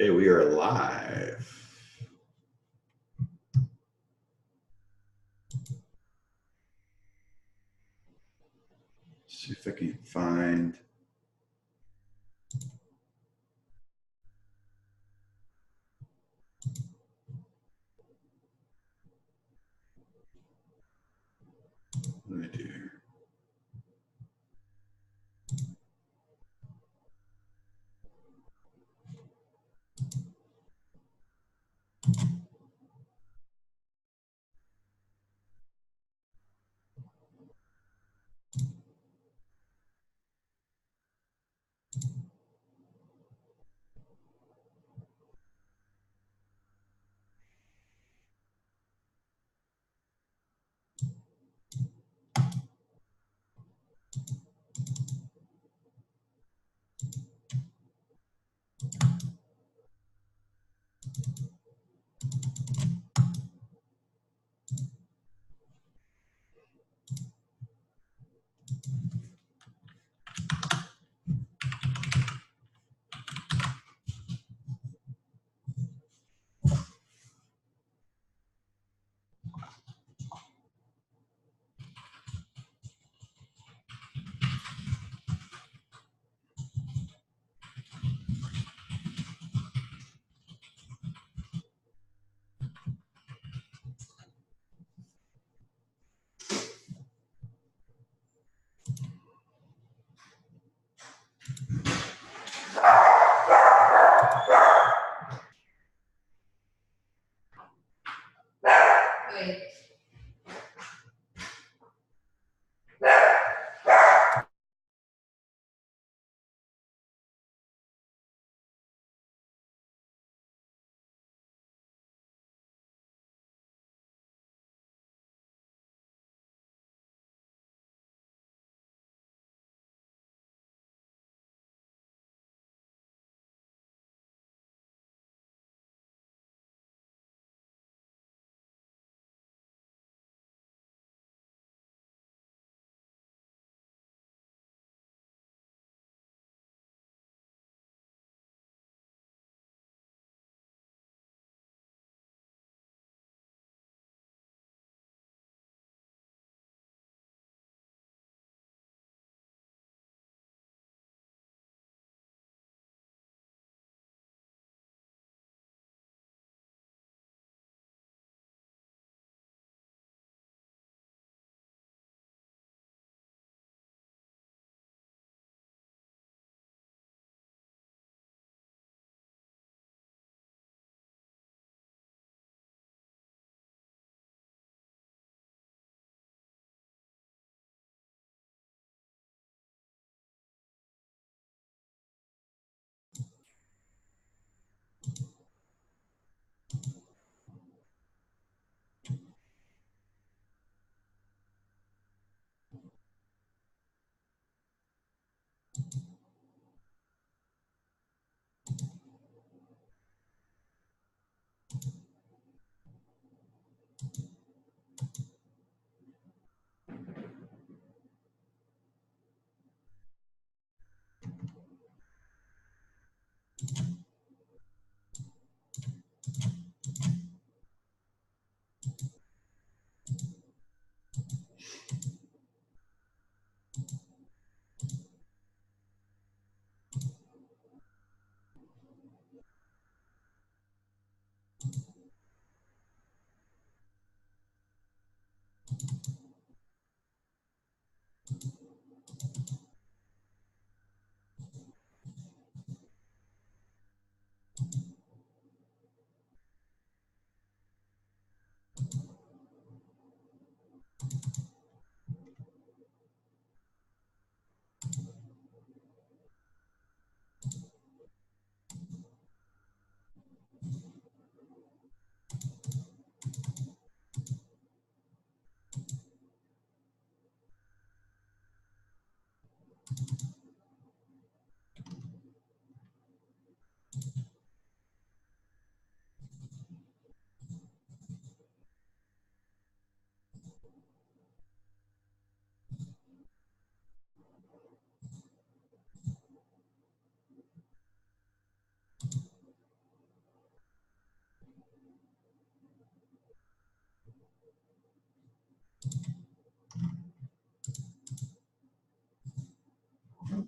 Hey, we are live. See if I can find. What do I do here? Wait.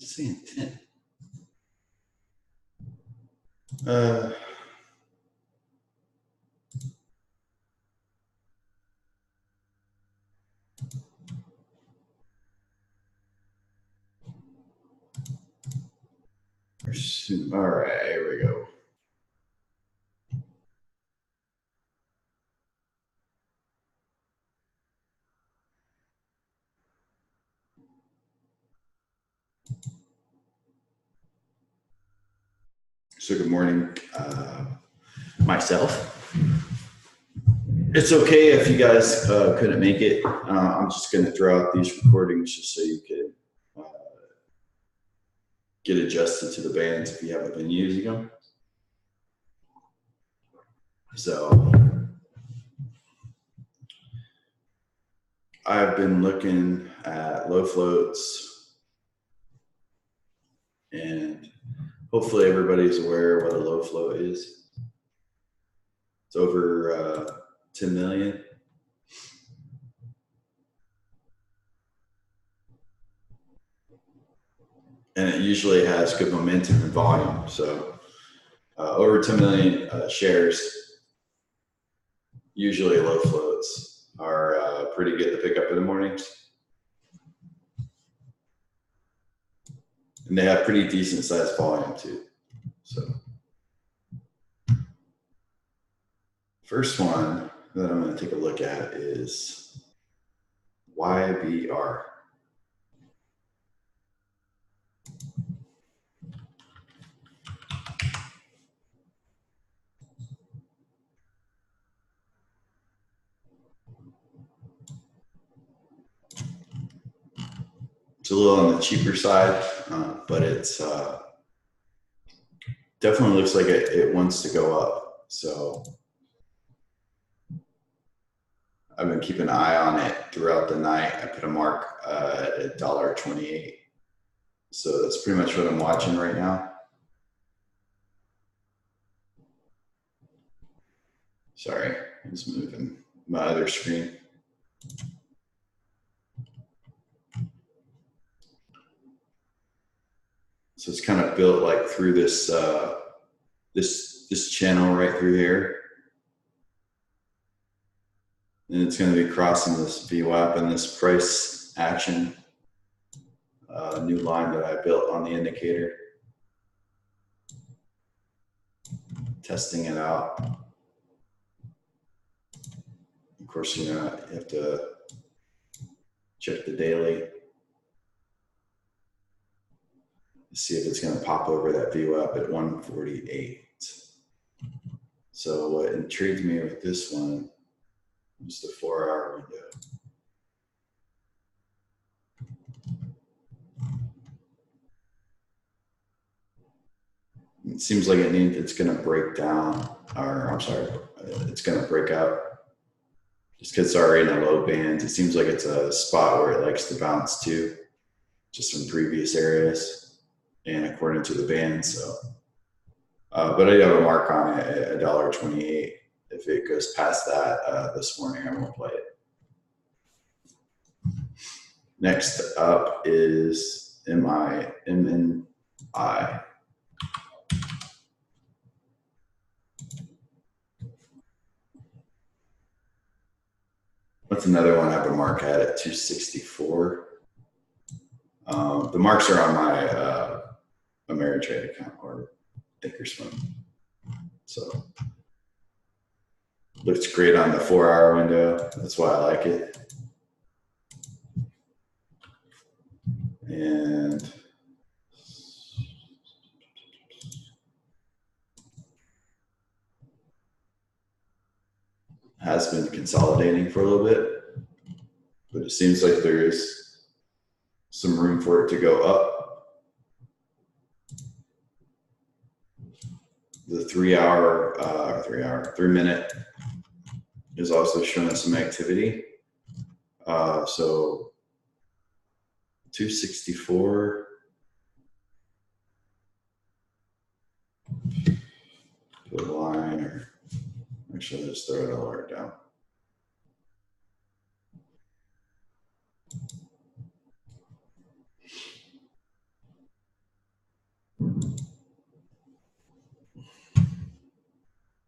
What's the intent? All right, here we go. So good morning, myself. It's okay if you guys couldn't make it. I'm just going to throw out these recordings just so you can get adjusted to the bands if you haven't been using them. So I've been looking at low floats, and hopefully everybody's aware of what a low float is. It's over 10 million. And it usually has good momentum and volume. So over 10 million shares, usually low floats are pretty good to pick up in the mornings. And they have pretty decent sized volume too. So first one that I'm going to take a look at is YBR. It's a little on the cheaper side, but it's definitely looks like it wants to go up. So I've been keeping an eye on it throughout the night. I put a mark at $1.28. So that's pretty much what I'm watching right now. Sorry, I was moving my other screen. So it's kind of built like through this this channel right through here. And it's going to be crossing this VWAP and this price action new line that I built on the indicator. Testing it out. Of course, you have to check the daily. See if it's going to pop over that VWAP at 148. So what intrigued me with this one was the 4-hour window. It seems like it's going to break down, or I'm sorry, it's going to break out. Just because it's already in a low band, it seems like it's a spot where it likes to bounce to, just from previous areas and according to the band. So, but I do have a mark on it at $1.28. If it goes past that this morning, I won't play it. Next up is MNI. What's another one I have a mark at 264? The marks are on my Ameritrade account or Thinkorswim. So looks great on the 4-hour window. That's why I like it. And has been consolidating for a little bit, but it seems like there is some room for it to go up. The 3 minute is also showing some activity. So 264. Put a line, or actually just throw it all right down.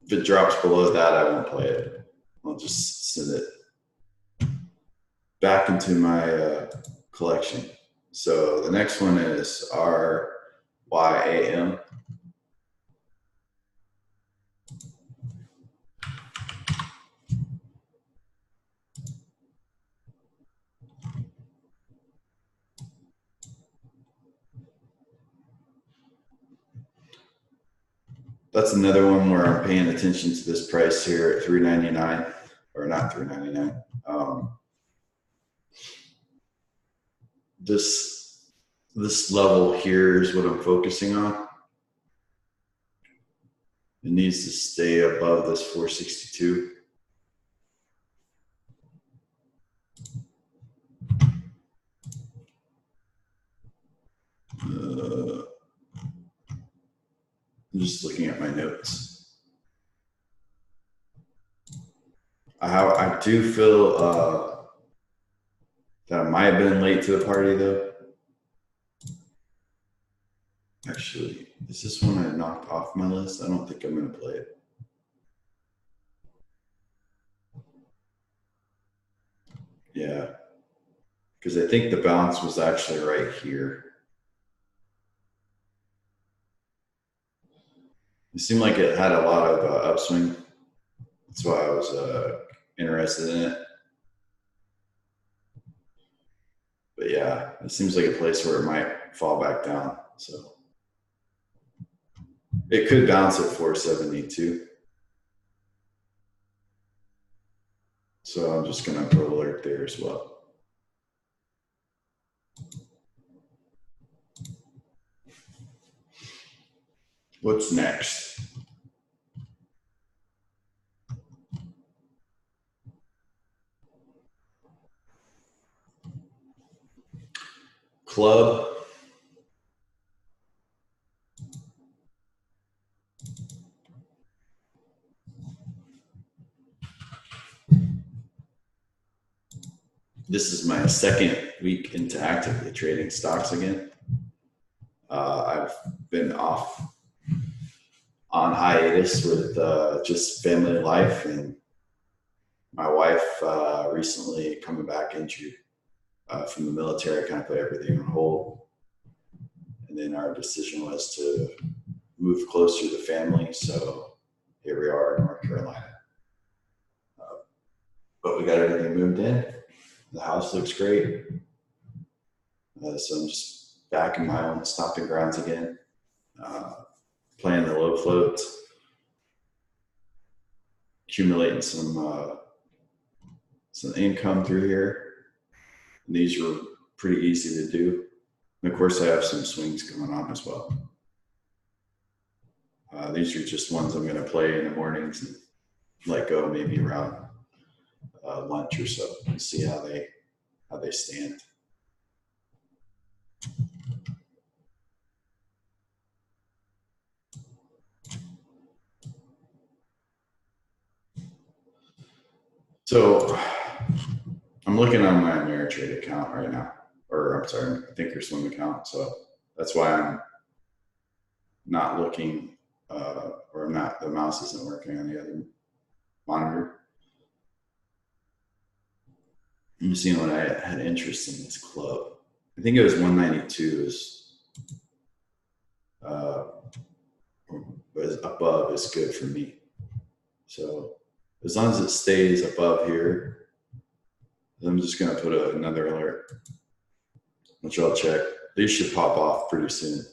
If it drops below that, I won't play it. I'll just send it back into my collection. So the next one is RYAM. That's another one where I'm paying attention to this price here at $3.99, or not $3.99. This level here is what I'm focusing on. It needs to stay above this 462. I'm just looking at my notes. I do feel that I might have been late to the party though. Actually, is this one I knocked off my list? I don't think I'm going to play it. Yeah, because I think the bounce was actually right here. It seemed like it had a lot of upswing. That's why I was interested in it. But yeah, it seems like a place where it might fall back down. So it could bounce at 472. So I'm just going to put alert there as well. What's next? Club. This is my second week into actively trading stocks again. I've been off on hiatus with just family life, and my wife recently coming back injured from the military, kind of put everything on hold. And then our decision was to move closer to family, so here we are in North Carolina. But we got everything moved in. The house looks great. So I'm just back in my own stomping grounds again, playing the low floats, accumulating some income through here. And these were pretty easy to do. And of course, I have some swings going on as well. These are just ones I'm going to play in the mornings and let go maybe around lunch or so and see how they stand. So I'm looking on my Ameritrade account right now, or I'm sorry, Thinkorswim account. So that's why I'm not looking, or not, the mouse isn't working on the other monitor. I'm seeing what I had interest in this club. I think it was 192 was above is good for me. So as long as it stays above here, I'm just going to put another alert, which I'll check. These should pop off pretty soon.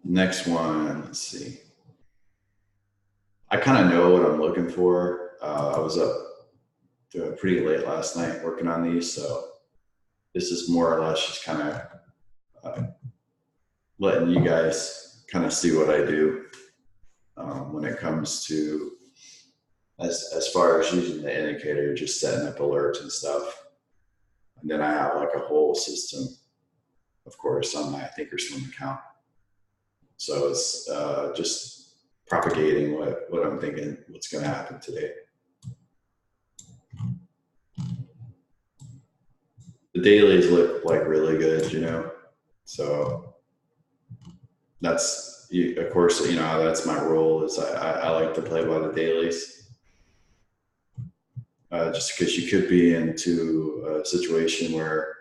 Next one, let's see. I kind of know what I'm looking for. I was up pretty late last night working on these, so this is more or less just kind of letting you guys kind of see what I do when it comes to as far as using the indicator, just setting up alerts and stuff. And then I have like a whole system, of course, on my Thinkorswim account. So it's just propagating what I'm thinking, what's going to happen today. The dailies look like really good, you know. So that's, of course, that's my rule is I like to play by the dailies. Just because you could be into a situation where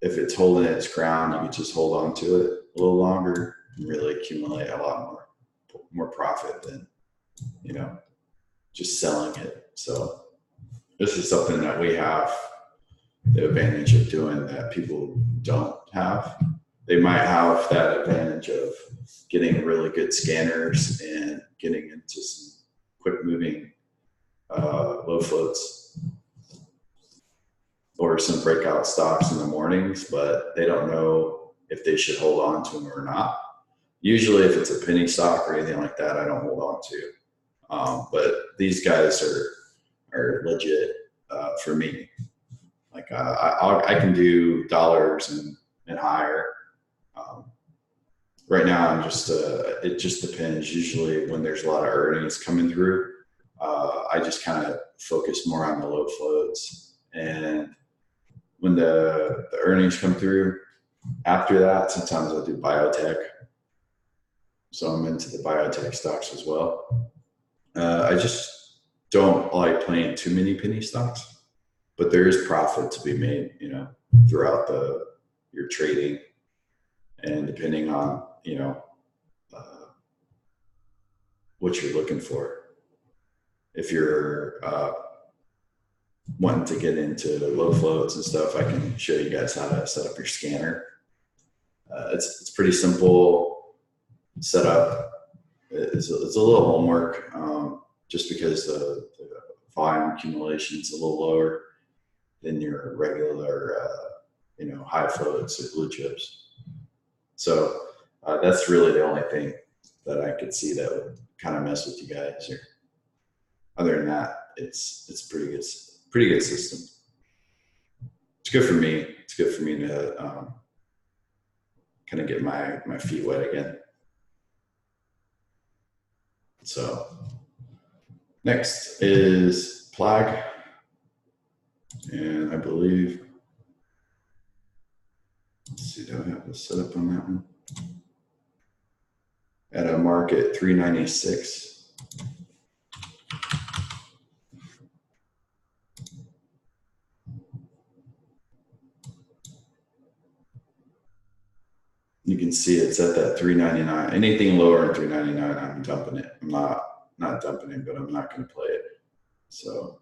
if it's holding its ground, you can just hold on to it a little longer and really accumulate a lot more profit than, just selling it. So this is something that we have the advantage of doing that people don't have. They might have that advantage of getting really good scanners and getting into some quick moving low floats or some breakout stocks in the mornings, but they don't know if they should hold on to them or not. Usually if it's a penny stock or anything like that, I don't hold on to. But these guys are legit for me. Like I can do dollars and higher. Right now, I'm just it just depends. Usually, when there's a lot of earnings coming through, I just kind of focus more on the low floats. And when the earnings come through, after that, sometimes I'll do biotech. So I'm into the biotech stocks as well. I just don't like playing too many penny stocks, but there is profit to be made, throughout your trading, and depending on what you're looking for. If you're wanting to get into low floats and stuff, I can show you guys how to set up your scanner. It's pretty simple setup. It's a little homework, just because the volume accumulation is a little lower than your regular, high floats or blue chips. So that's really the only thing that I could see that would kind of mess with you guys. Or other than that, it's pretty good system. It's good for me. It's good for me to kind of get my feet wet again. So next is Plag, and I believe, let's see, do I have the setup on that one? At a market 396. You can see it's at that 399. Anything lower than 399, I'm dumping it. I'm not dumping it, but I'm not going to play it. So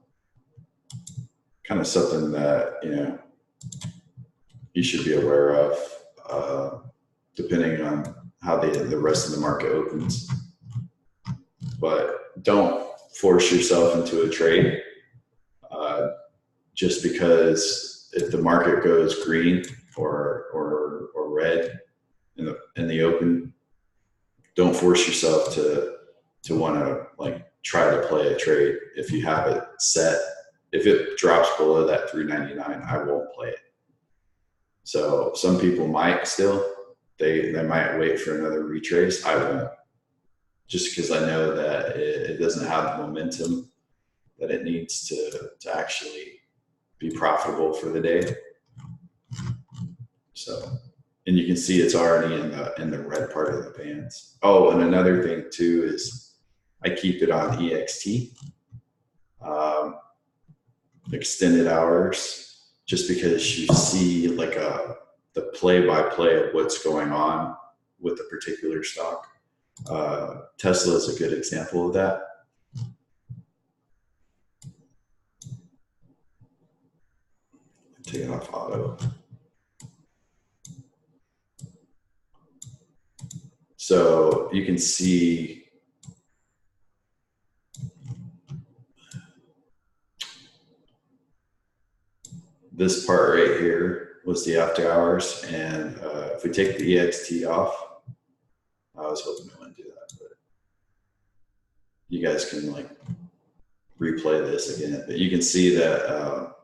kind of something that you should be aware of, depending on how the rest of the market opens. But don't force yourself into a trade just because if the market goes green or red in the open, don't force yourself to want to try to play a trade. If you have it set, if it drops below that 399, I won't play it. So some people might still, they might wait for another retrace. I won't, just because I know that it doesn't have the momentum that it needs to actually be profitable for the day. So, and you can see it's already in the red part of the bands. Oh, and another thing too is I keep it on EXT, extended hours, just because you see the play-by-play of what's going on with a particular stock. Tesla is a good example of that. Take it off auto. So you can see this part right here was the after hours, and if we take the EXT off, I was hoping it wouldn't do that, but you guys can replay this again. But you can see that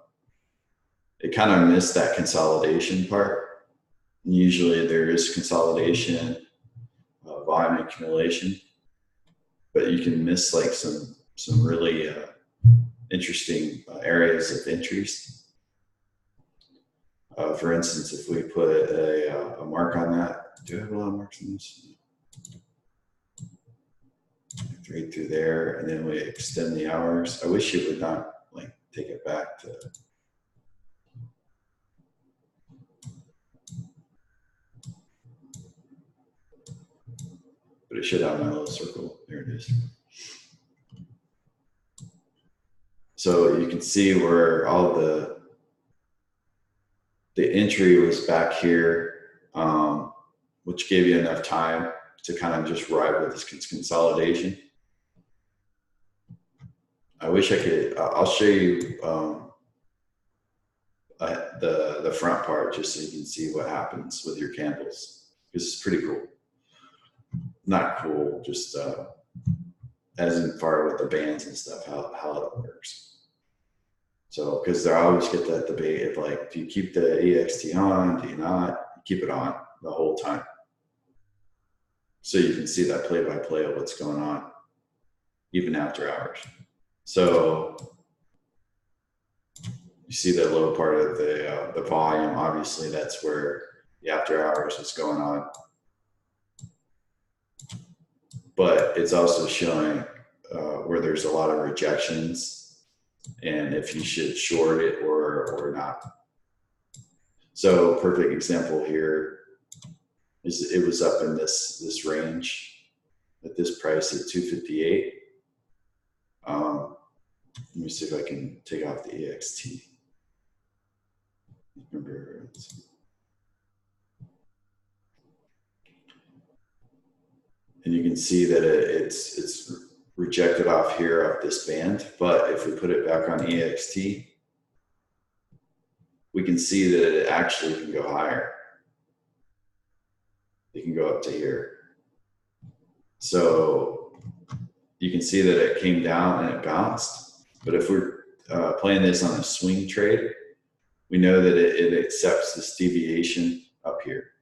it kind of missed that consolidation part. Usually there is consolidation, volume accumulation, but you can miss some really interesting areas of interest. For instance, if we put a mark on that, do I have a lot of marks in this? Right through there, and then we extend the hours. I wish it would not like take it back to. But it should have my little circle. There it is. So you can see where all the entry was back here, which gave you enough time to kind of just ride with this consolidation. I wish I could. I'll show you the front part just so you can see what happens with your candles. This is pretty cool. Not cool, just as in far with the bands and stuff, how it works. So, because I always get that debate of like, do you keep the EXT on? Do you not? You keep it on the whole time. So you can see that play-by-play of what's going on, even after hours. So you see that low part of the volume. Obviously, that's where the after hours is going on. But it's also showing where there's a lot of rejections and if you should short it or not. So perfect example here is it was up in this range at this price at 258. Let me see if I can take off the EXT. Remember, and you can see that it's rejected off here of this band, but if we put it back on EXT, we can see that it actually can go higher. It can go up to here. So you can see that it came down and it bounced, but if we're playing this on a swing trade, we know that it accepts this deviation up here,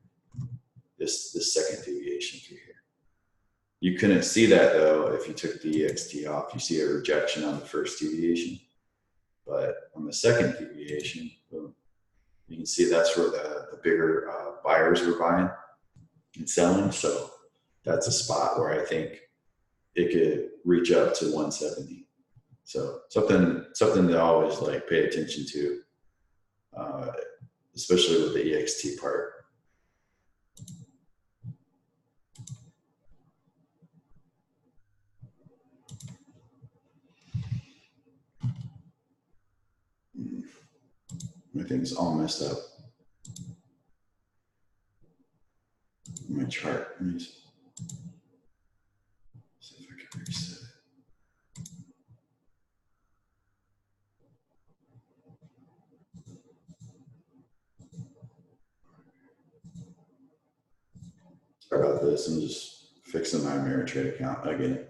this second deviation through here. You couldn't see that though if you took the EXT off. You see a rejection on the first deviation, but on the second deviation, boom, you can see that's where the bigger buyers were buying and selling. So that's a spot where I think it could reach up to 170. So something to always like pay attention to, especially with the EXT part. My thing's all messed up. My chart. Let me see if I can reset it. Sorry about this. I'm just fixing my Ameritrade account again.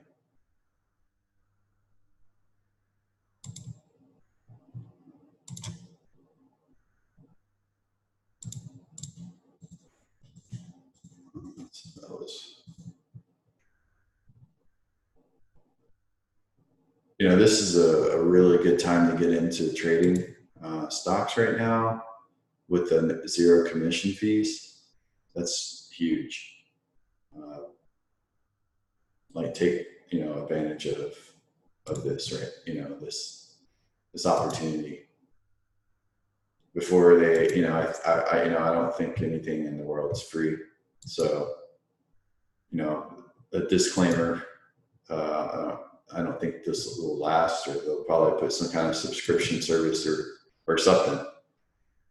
You know, this is a really good time to get into trading stocks right now with the zero commission fees. That's huge. Like take advantage of this, right? This opportunity before they I don't think anything in the world is free. So a disclaimer. I don't think this will last, or they'll probably put some kind of subscription service or something.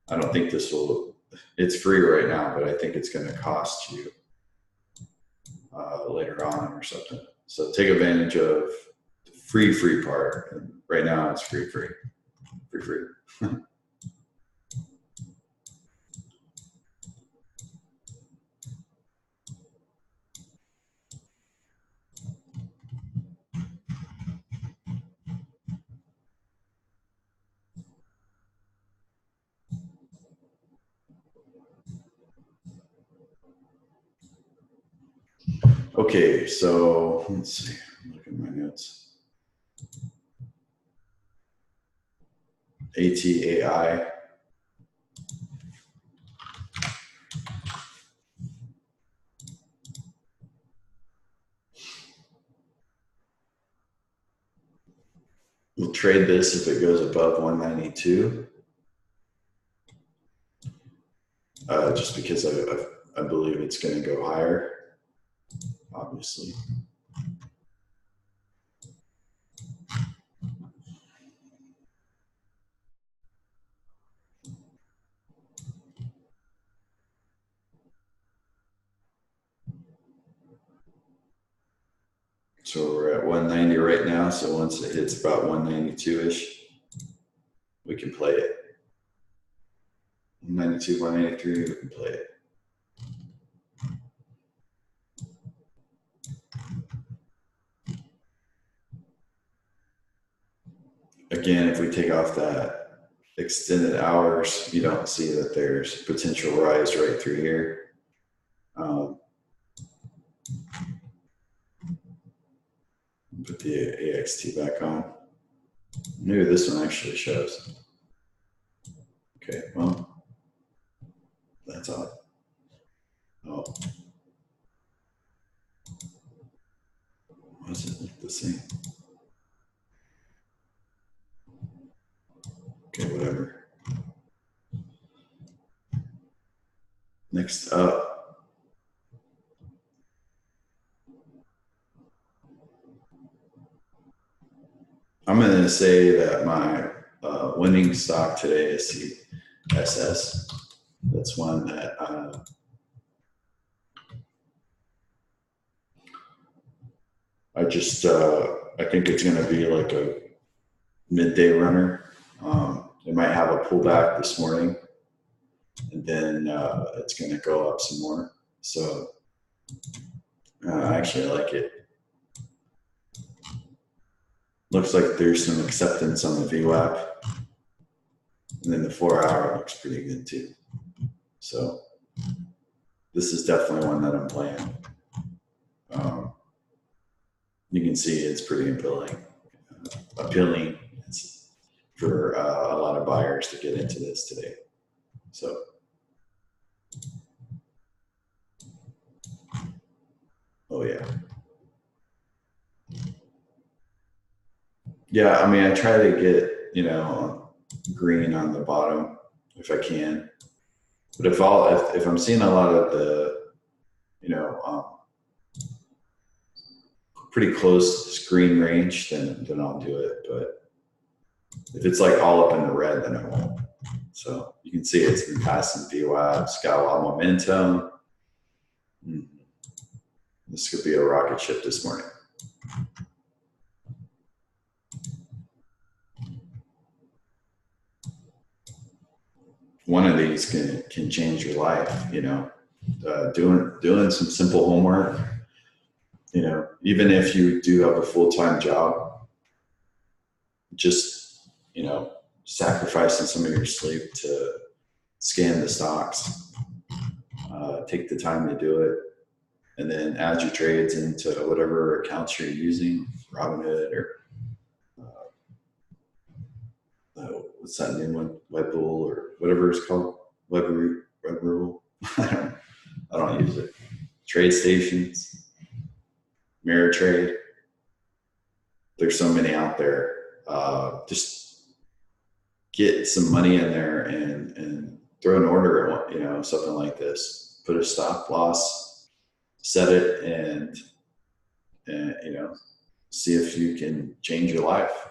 I don't think this will. It's free right now, but I think it's going to cost you later on or something. So take advantage of the free part. And right now it's free. Okay, so let's see. Look at my notes. ATAI. We'll trade this if it goes above 192, just because I believe it's going to go higher, obviously. So we're at 190 right now. So once it hits about 192-ish, we can play it. 192, 193, we can play it. Again, if we take off that extended hours, you don't see that there's potential rise right through here. Put the AXT back on. Maybe this one actually shows. Okay, well, that's odd. Oh, why does it look the same? Okay, whatever. Next up, I'm going to say that my winning stock today is CSS. That's one that I think it's going to be like a midday runner. It might have a pullback this morning, and then it's going to go up some more. So I actually like it. Looks like there's some acceptance on the VWAP, and then the 4-hour looks pretty good too. So this is definitely one that I'm playing. You can see it's pretty appealing. It's for a lot of buyers to get into this today. So oh yeah. Yeah, I mean, I try to get, green on the bottom if I can. But if I'm seeing a lot of the, pretty close to screen range, then I'll do it. But if it's like all up in the red, then I won't. So you can see it's been passing VWAP. It's got a lot of momentum. This could be a rocket ship this morning. One of these can change your life, doing some simple homework, even if you do have a full-time job, just, sacrificing some of your sleep to scan the stocks, take the time to do it, and then add your trades into whatever accounts you're using, Robinhood or what's that new one, Webbull or whatever it's called, Webrule. I don't use it. Trade stations, Mirror Trade. There's so many out there. Just get some money in there and throw an order, something like this. Put a stop loss, set it, and see if you can change your life.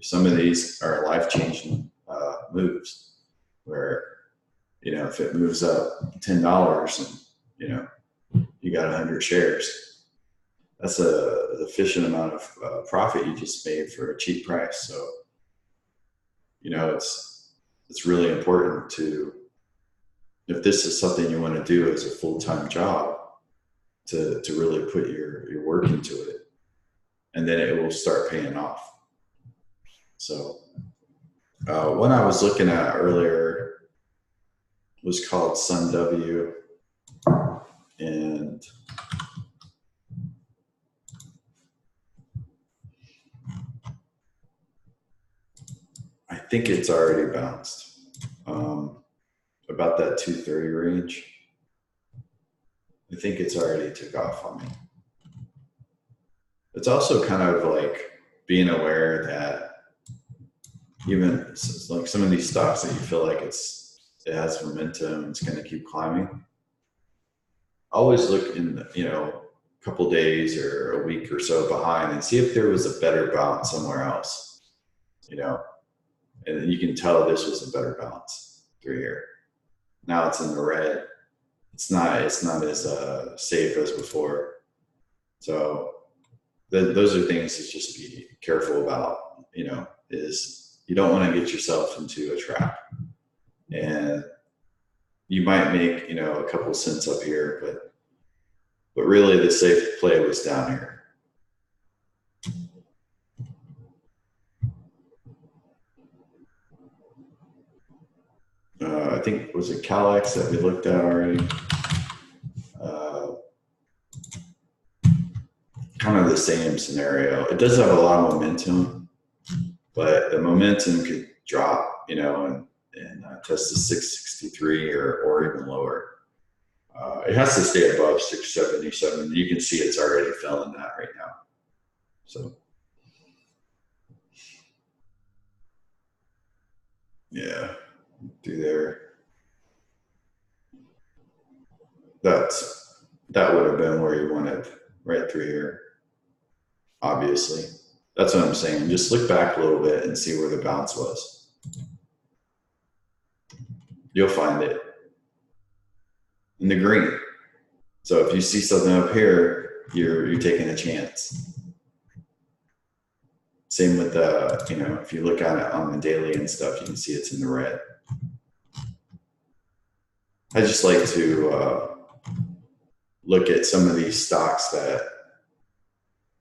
Some of these are life-changing moves where, if it moves up $10 and, you got 100 shares, that's a efficient amount of profit you just made for a cheap price. So, it's really important to, if this is something you want to do as a full-time job, to really put your work into it, and then it will start paying off. So one I was looking at earlier was called SunW, and I think it's already bounced about that 230 range. I think it's already took off on me. It's also kind of like being aware that even like some of these stocks that you feel like it has momentum, it's going to keep climbing. Always look in, a couple days or a week or so behind and see if there was a better bounce somewhere else, and you can tell this was a better bounce through here. Now it's in the red. It's not as safe as before. So those are things to just be careful about, is you don't want to get yourself into a trap. And you might make, a couple cents up here, but really the safe play was down here. I think, was it Calex that we looked at already? Kind of the same scenario. It does have a lot of momentum, but the momentum could drop, and test the 663 or even lower. It has to stay above 677. You can see it's already filling that right now. So, yeah, through there. That would have been where you wanted, right through here. Obviously, that's what I'm saying. Just look back a little bit and see where the bounce was. You'll find it in the green. So if you see something up here, you're taking a chance. Same with the, if you look at it on the daily and stuff, you can see it's in the red. I just like to look at some of these stocks that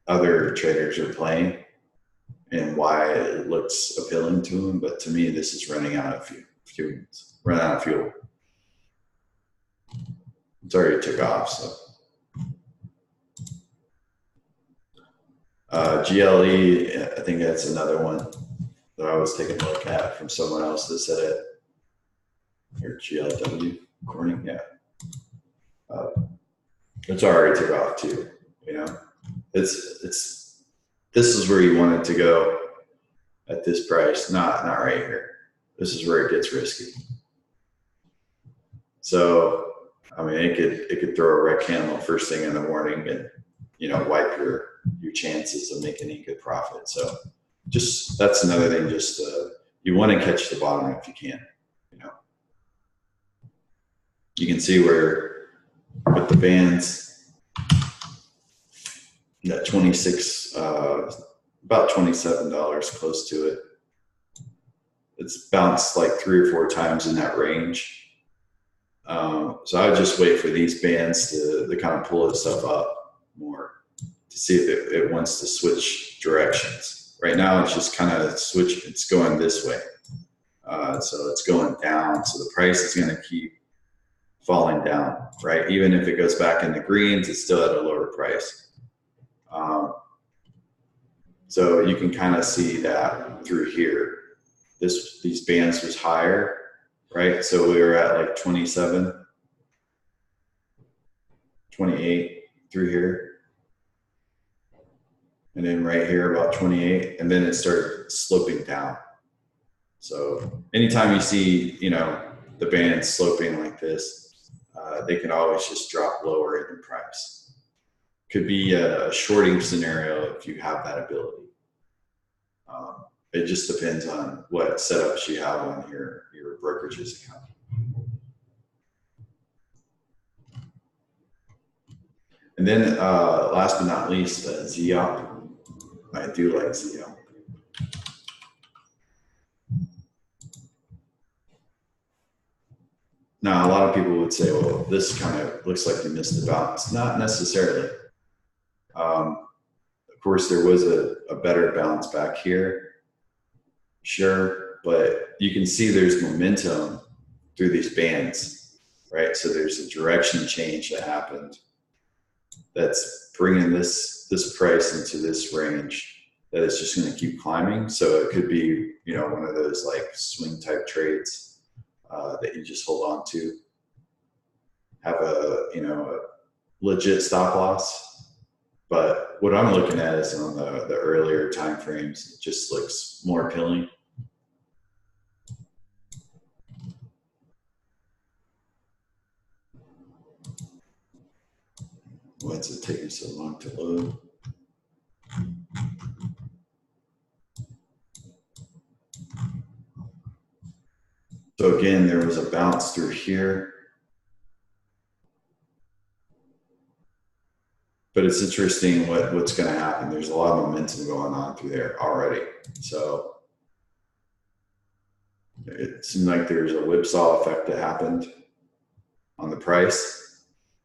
other traders are playing and why it looks appealing to them. But to me, this is running out of fuel. Running out of fuel. It's already took off, so. GLE, I think that's another one that I was taking a look at from someone else that said it. Or GLW, Corning, yeah. It's already took off too, This is where you want it to go at this price, not right here. This is where it gets risky. So, I mean, it could throw a red candle first thing in the morning and, wipe your chances of making any good profit. So that's another thing, you want to catch the bottom if you can, You can see where with the bands, that 26, about $27 close to it. It's bounced like 3 or 4 times in that range. So I would just wait for these bands to kind of pull itself up more to see if it wants to switch directions. Right now, it's just kind of it's going this way. So it's going down. So the price is going to keep falling down, right? Even if it goes back in the greens, it's still at a lower price. So you can kind of see that through here. These bands was higher, right? So we were at like 27, 28 through here. And then right here about 28, and then it started sloping down. So anytime you see, the band sloping like this, they can always just drop lower in the price. Could be a shorting scenario if you have that ability. It just depends on what setups you have on your brokerage's account. And then last but not least, ZEOP. I do like ZEOP. Now, a lot of people would say, well, this kind of looks like you missed the bounce. Not necessarily. Of course, there was a better bounce back here. Sure, but you can see there's momentum through these bands, right? So there's a direction change that happened that's bringing this price into this range that is just going to keep climbing. So it could be, one of those like swing type trades that you just hold on to. Have a legit stop loss. But what I'm looking at is on the earlier time frames, it just looks more appealing. Why is it taking so long to load? So again, there was a bounce through here. But it's interesting what's going to happen. There's a lot of momentum going on through there already. So it seemed like there's a whipsaw effect that happened on the price.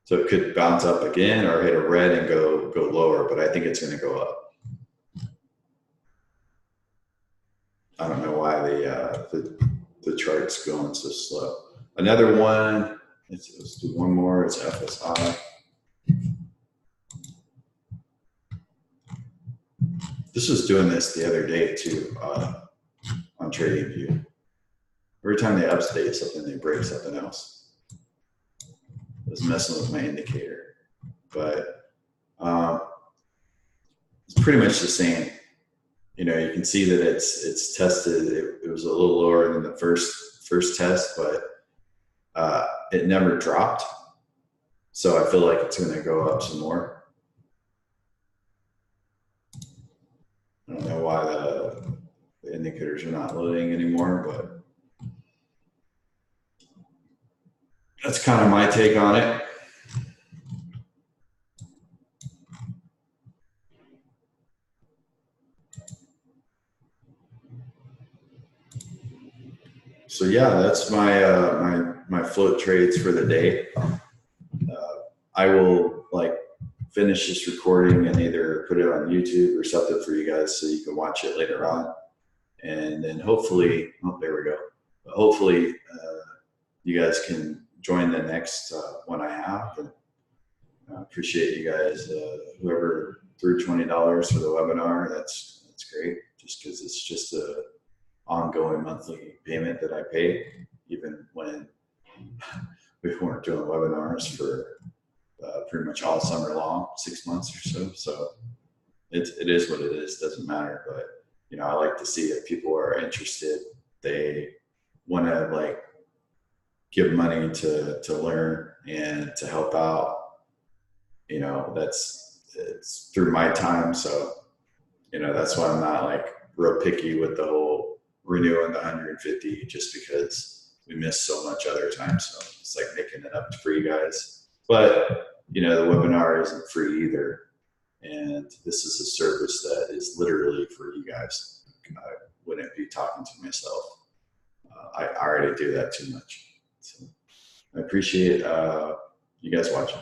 So it could bounce up again or hit a red and go lower, but I think it's going to go up. I don't know why the chart's going so slow. Another one, let's do one more, it's FSI. This was doing this the other day too, on TradingView. Every time they update something, they break something else. It was messing with my indicator, but it's pretty much the same. You know, you can see that it's tested. It was a little lower than the first test, but it never dropped. So I feel like it's going to go up some more. I don't know why the indicators are not loading anymore, but that's kind of my take on it. So yeah, that's my float trades for the day. I will finish this recording and either put it on YouTube or something for you guys so you can watch it later on. And then hopefully, oh, there we go. Hopefully you guys can join the next one I have. And I appreciate you guys, whoever threw $20 for the webinar, that's great, just because it's just a ongoing monthly payment that I pay, even when we weren't doing webinars for pretty much all summer long, 6 months or so. So it is what it is, doesn't matter. But you know, I like to see that people are interested. They want to give money to learn and to help out. You know, it's through my time. So, you know, that's why I'm not real picky with the whole renewing the 150, just because we miss so much other time. So it's like making it up for you guys. But you know, the webinar isn't free either. And this is a service that is literally for you guys. I wouldn't be talking to myself. I already do that too much. So I appreciate you guys watching.